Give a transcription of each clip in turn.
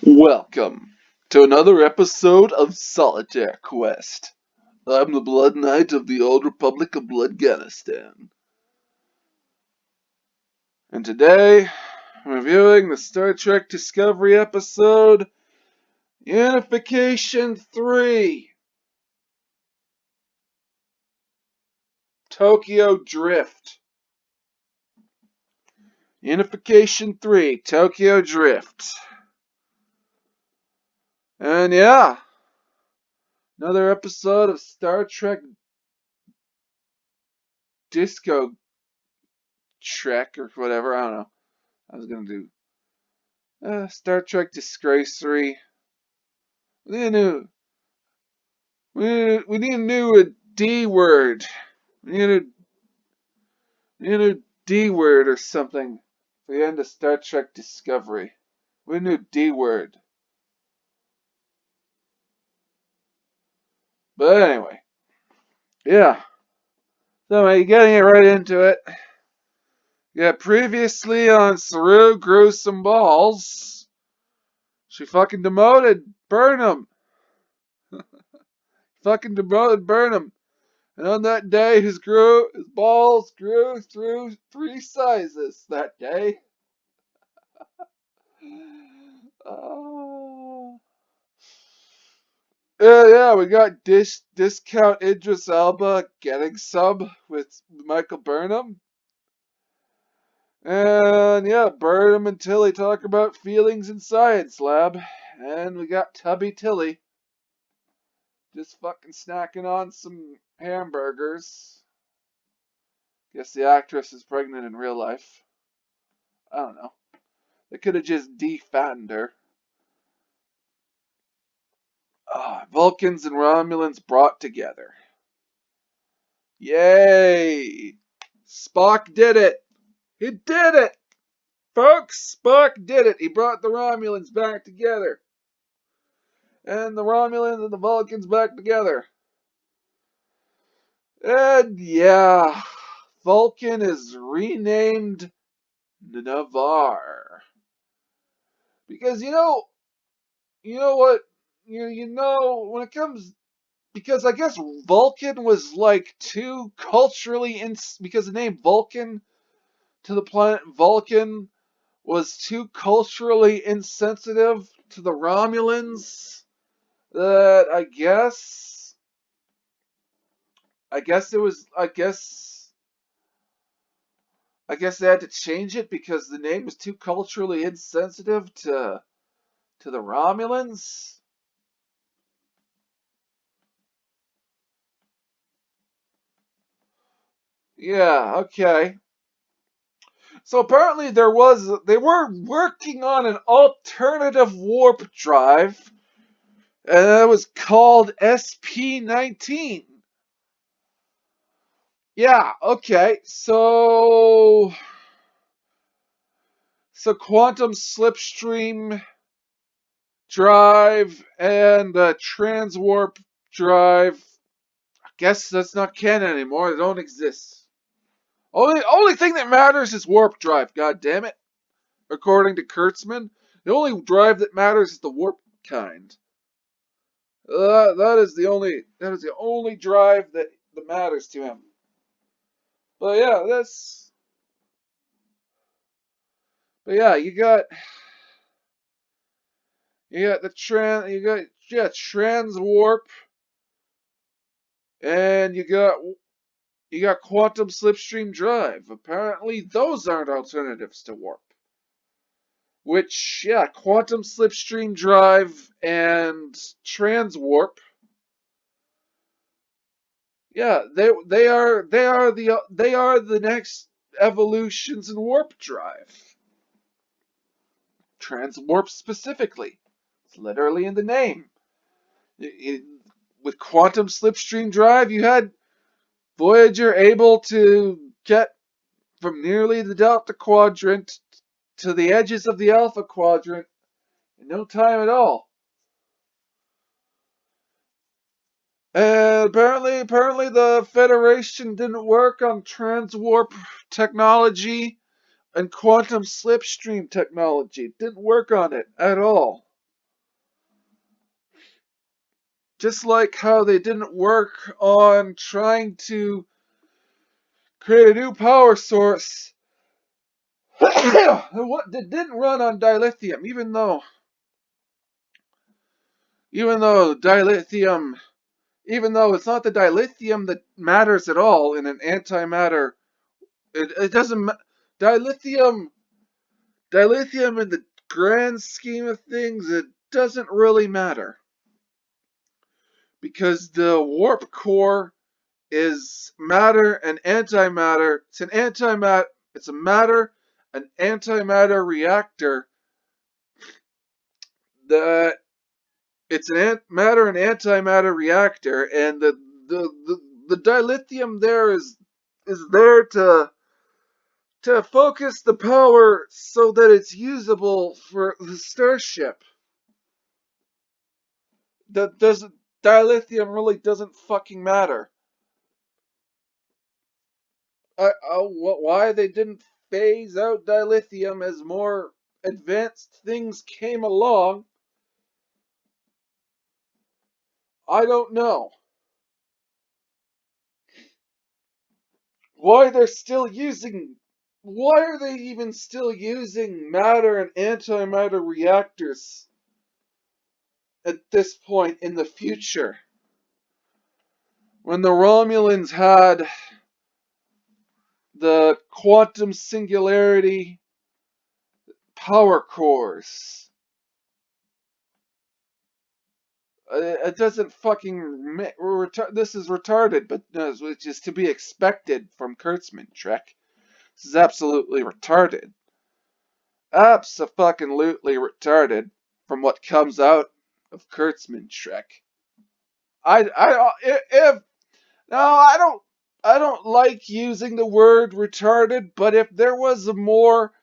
Welcome to another episode of Solitaire Quest. I'm the Blood Knight of the Old Republic of Bloodganistan. And today, I'm reviewing the Star Trek Discovery episode, Unification 3, Tokyo Drift. Unification 3, Tokyo Drift. And yeah, another episode of Star Trek Disco Trek or whatever, I don't know. I was gonna do Star Trek Disgrace 3. We need a new, we need a new D word. We need a new D word or something for the end of Star Trek Discovery. We need a new D word. But anyway, yeah. So getting it right into it. Yeah, previously on Saroo grew some balls. She fucking demoted Burnham. Fucking demoted Burnham. And on that day, his balls grew through 3 sizes that day. Uh, yeah, we got discount Idris Elba getting sub with Michael Burnham. And yeah, Burnham and Tilly talk about feelings in science lab. And we got Tubby Tilly just fucking snacking on some hamburgers. Guess the actress is pregnant in real life. I don't know. They could have just defattened her. Vulcans and Romulans brought together. Yay! Spock did it! He did it! Folks, Spock did it! He brought the Romulans back together. And the Romulans and the Vulcans back together. And yeah, Vulcan is renamed Navarre. Because you know what? You know, when it comes, because I guess Vulcan was like too culturally because the name Vulcan to the planet Vulcan was too culturally insensitive to the Romulans that I guess they had to change it because the name was too culturally insensitive to the Romulans. Yeah, okay. So apparently they were working on an alternative warp drive, and it was called SP-19. Yeah, okay. So quantum slipstream drive and transwarp drive. I guess that's not canon anymore. They don't exist. Only thing that matters is warp drive. God damn it! According to Kurtzman, the only drive that matters is the warp kind. That is the only drive that matters to him. But yeah, you got trans warp, and you got quantum slipstream drive. Apparently, those aren't alternatives to warp. Which, yeah, quantum slipstream drive and transwarp. Yeah, they are the next evolutions in warp drive. Transwarp specifically. It's literally in the name. With quantum slipstream drive, you had Voyager able to get from nearly the Delta Quadrant to the edges of the Alpha Quadrant in no time at all. And apparently the Federation didn't work on transwarp technology and quantum slipstream technology. It didn't work on it at all. Just like how they didn't work on trying to create a new power source that didn't run on dilithium, even though it's not the dilithium that matters at all in an antimatter. It doesn't. Dilithium, dilithium in the grand scheme of things, it doesn't really matter because the warp core is matter and antimatter. It's an antimatter. It's a matter, an antimatter reactor that it's an matter and antimatter reactor, and the dilithium there is there to focus the power so that it's usable for the starship. That doesn't Dilithium really doesn't fucking matter. Why they didn't phase out dilithium as more advanced things came along, I don't know. Why they're still using why are they even still using matter and antimatter reactors at this point in the future? When the Romulans had the quantum singularity power cores. It doesn't fucking. This is retarded, but which is to be expected from Kurtzman, Trek. This is absolutely retarded. Abso-fucking-lutely retarded from what comes out of Kurtzman, Trek. If no, I don't like using the word retarded, but if there was a more,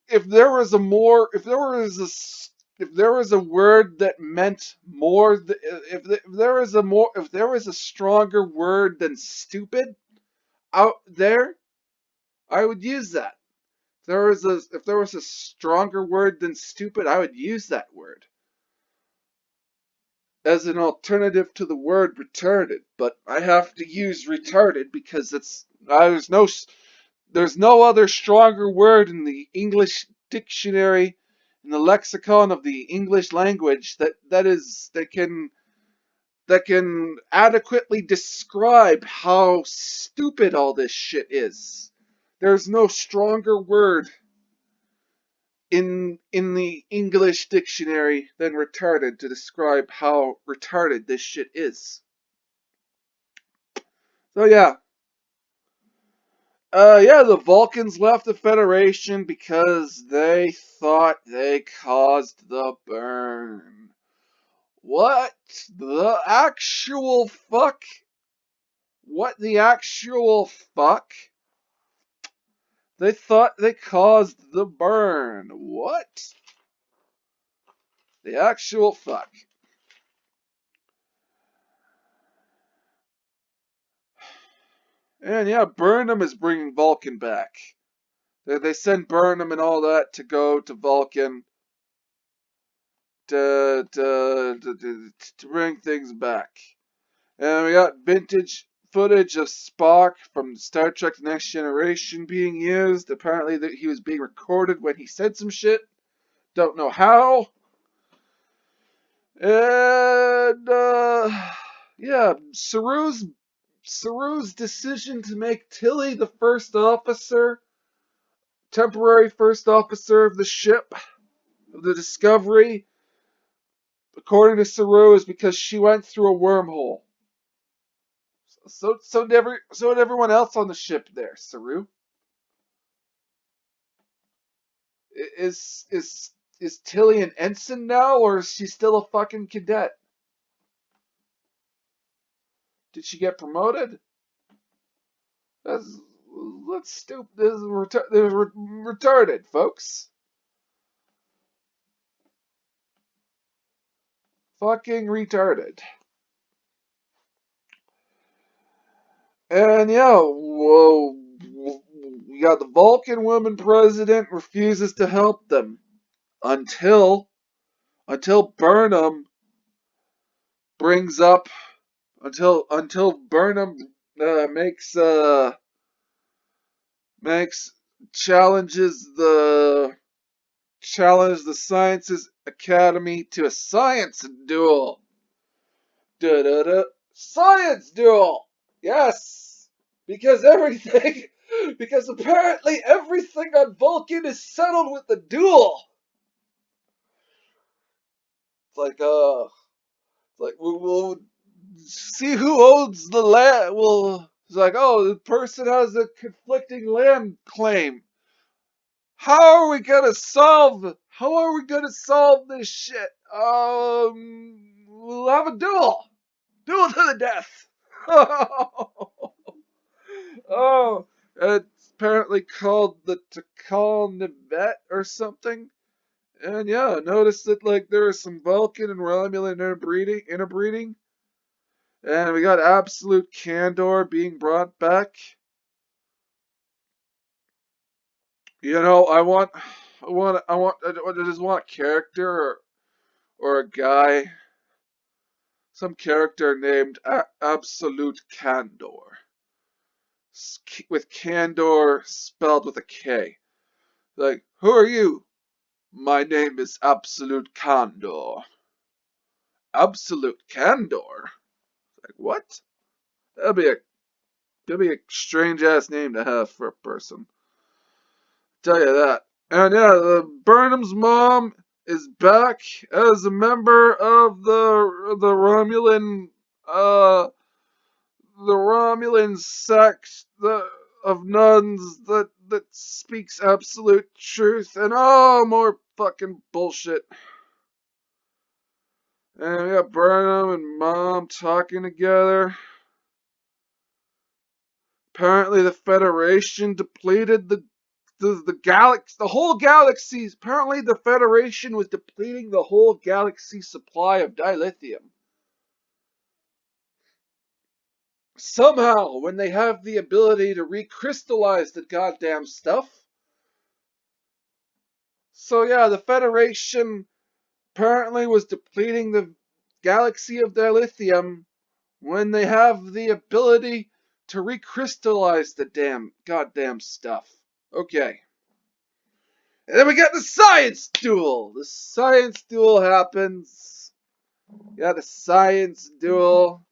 if there was a more, if there was a word that meant more, if there was a stronger word than stupid out there, I would use that. If there was a stronger word than stupid, I would use that word as an alternative to the word retarded. But I have to use retarded because there's no other stronger word in the English dictionary, in the lexicon of the English language that can adequately describe how stupid all this shit is. There's no stronger word in the English dictionary than retarded to describe how retarded this shit is. So yeah. The Vulcans left the Federation because they thought they caused the burn. What the actual fuck? What the actual fuck? They thought they caused the burn. What? The actual fuck. And yeah, Burnham is bringing Vulcan back. They send Burnham and all that to go to Vulcan to bring things back. And we got vintage footage of Spock from Star Trek The Next Generation being used. Apparently that he was being recorded when he said some shit. Don't know how. And yeah, Saroo's decision to make Tilly the first officer, temporary first officer of the ship, of the Discovery, according to Saroo, is because she went through a wormhole. So did everyone else on the ship there, Saroo. Is Tilly an ensign now, or is she still a fucking cadet? Did she get promoted? That's stupid. This is retarded, folks. Fucking retarded. And yeah, whoa, we got the Vulcan woman president refuses to help them until Burnham brings up until Burnham makes challenges the Sciences Academy to a science duel. Da-da-da. Science duel! Yes! Because because apparently everything on Vulcan is settled with the duel! We'll see who owns the land. It's like, oh, the person has a conflicting land claim. How are we gonna solve this shit? We'll have a duel. Duel to the death. Oh, it's apparently called the Takal Nevet or something. And yeah, notice that like there is some Vulcan and Romulan interbreeding. And we got absolute candor being brought back. You know, I just want a character or a guy, some character named Absolute Candor, with Candor spelled with a K. Like, who are you? My name is Absolute Candor. Absolute Candor? Like, what? That'd be a strange ass name to have for a person. Tell you that. And yeah, Burnham's mom is back as a member of the Romulan sect of nuns that speaks absolute truth, and oh, more fucking bullshit. And we got Burnham and mom talking together. Apparently the Federation depleted the whole galaxy. Apparently the Federation was depleting the whole galaxy supply of dilithium. Somehow, when they have the ability to recrystallize the goddamn stuff. So yeah, the Federation apparently was depleting the galaxy of dilithium when they have the ability to recrystallize the goddamn stuff. Okay. And then we got the science duel. The science duel happens. Yeah, the science duel.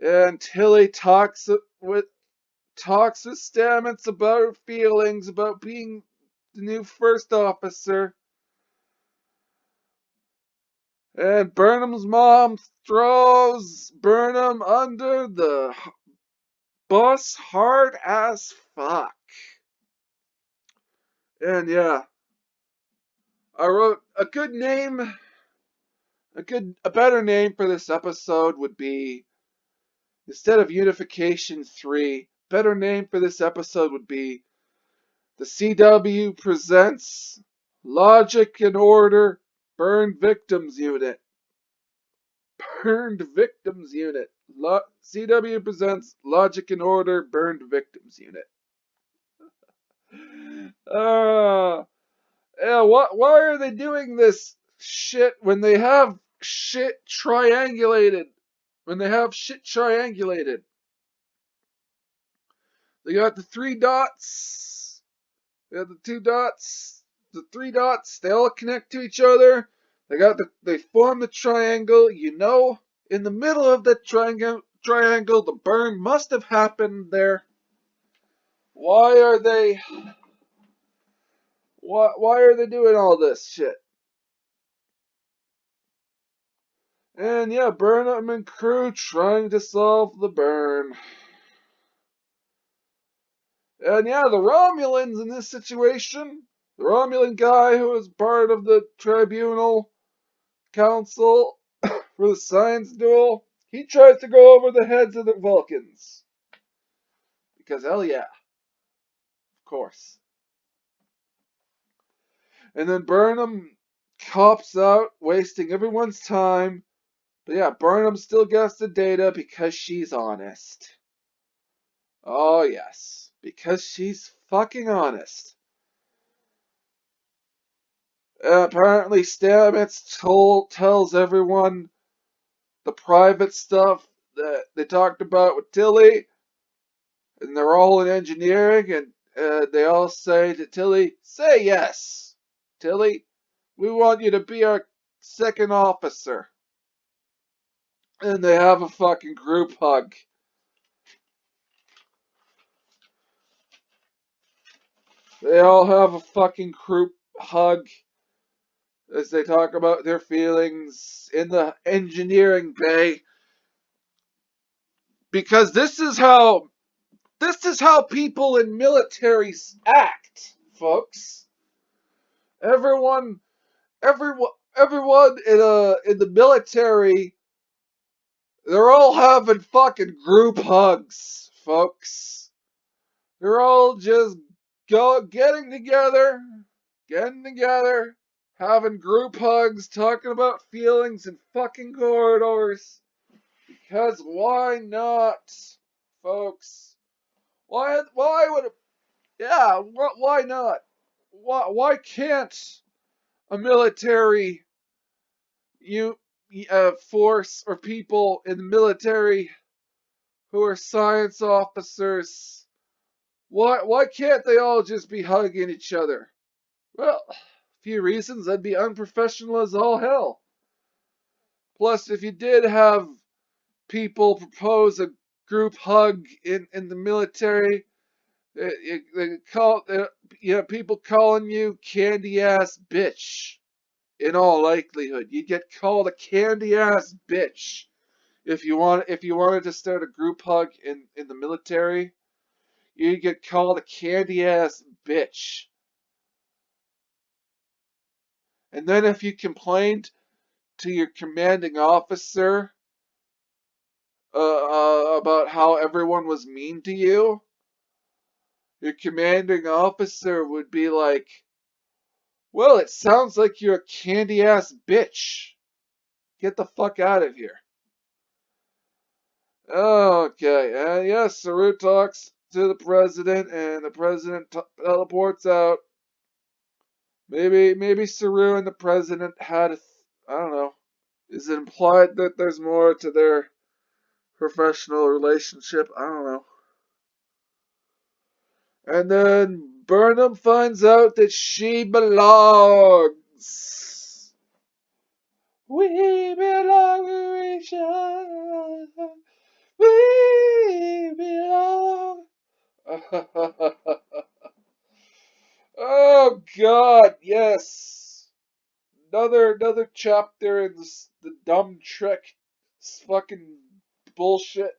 And Tilly talks with Stamets about her feelings about being the new first officer. And Burnham's mom throws Burnham under the bus hard as fuck. And yeah, I wrote a better name for this episode would be, instead of Unification 3, better name for this episode would be the CW presents Logic and Order Burned Victims Unit. Burned Victims Unit. CW presents Logic and Order Burned Victims Unit. Yeah, why are they doing this shit when they have shit triangulated? They got the 3 dots. They got the 2 dots. The 3 dots, they all connect to each other. They form the triangle. You know, in the middle of that triangle, the burn must have happened there. Why are they doing all this shit? And yeah, Burnham and crew trying to solve the burn. And yeah, the Romulans in this situation, the Romulan guy who was part of the Tribunal Council for the science duel, he tries to go over the heads of the Vulcans. Because hell yeah. Of course. And then Burnham cops out, wasting everyone's time. But yeah, Burnham still gets the data because she's honest. Oh yes, because she's fucking honest. Apparently, Stamets tells everyone the private stuff that they talked about with Tilly, and they're all in engineering, and they all say to Tilly, "Say yes, Tilly. We want you to be our second officer." And they have a fucking group hug. They all have a fucking group hug as they talk about their feelings in the engineering bay. Because this is how people in militaries act, folks. Everyone everyone in the military, they're all having fucking group hugs, folks. They're all just getting together, having group hugs, talking about feelings in fucking corridors. Because why not, folks? Why would yeah, why not? Why can't a military you force or people in the military who are science officers, why can't they all just be hugging each other? Well, a few reasons. That'd be unprofessional as all hell. Plus, if you did have people propose a group hug in the military, they call people calling you candy ass bitch. In all likelihood, you'd get called a candy ass bitch if you wanted to start a group hug in the military. You'd get called a candy ass bitch. And then if you complained to your commanding officer about how everyone was mean to you, your commanding officer would be like, "Well, it sounds like you're a candy ass bitch. Get the fuck out of here." Okay, and yes, Saroo talks to the president, and the president teleports out. Maybe Saroo and the president had I don't know. Is it implied that there's more to their professional relationship? I don't know. And then Burnham finds out that she belongs. We belong to each other. We belong. Oh God, yes. Another chapter in the dumb trick. It's fucking bullshit.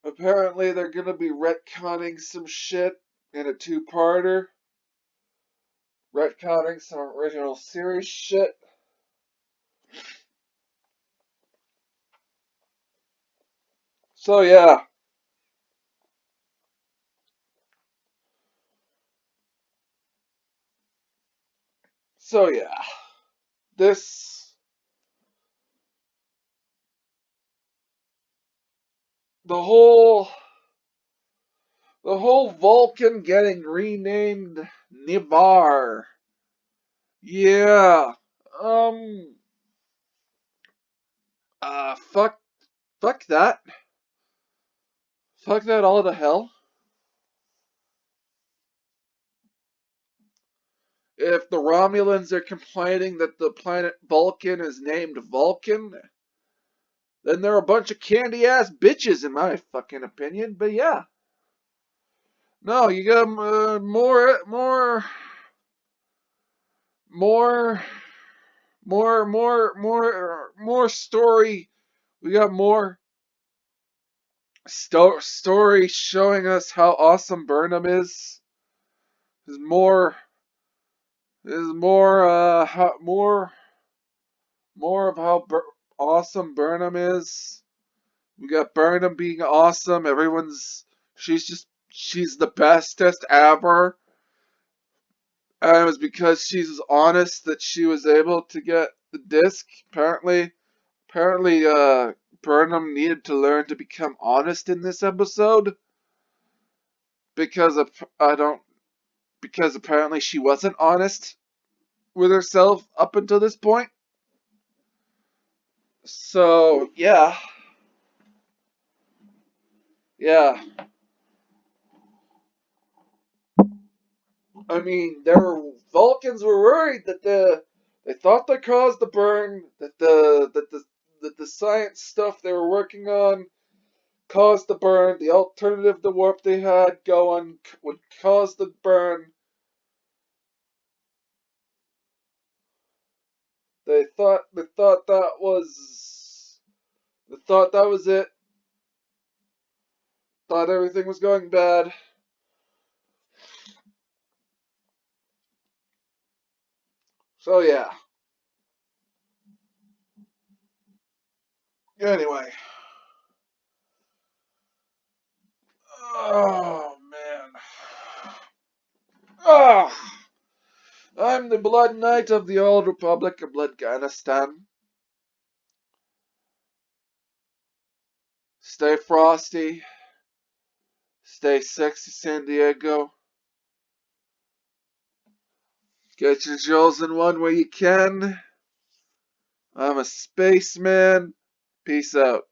Apparently they're gonna be retconning some shit in a two-parter. Retconning some original series shit. So yeah. So yeah. This the whole the whole Vulcan getting renamed Nivar. Yeah. Um fuck that. Fuck that all to hell. If the Romulans are complaining that the planet Vulcan is named Vulcan, then they're a bunch of candy ass bitches, in my fucking opinion. But yeah, no, you got more, more story. We got more story showing us how awesome Burnham is. There's more. There's more. More of how awesome Burnham is. We got Burnham being awesome. She's the bestest ever. And it was because she's honest that she was able to get the disc. Apparently, Burnham needed to learn to become honest in this episode because of I don't because apparently she wasn't honest with herself up until this point. So, yeah. Yeah. I mean, Vulcans were worried that they thought they caused the burn, that the science stuff they were working on caused the burn. The alternative to warp they had going would cause the burn. They thought that was it. Thought everything was going bad. So yeah. Anyway. Oh man. Ah. I'm the Blood Knight of the Old Republic of Bloodganistan. Stay frosty. Stay sexy, San Diego. Get your jewels in one where you can. I'm a spaceman. Peace out.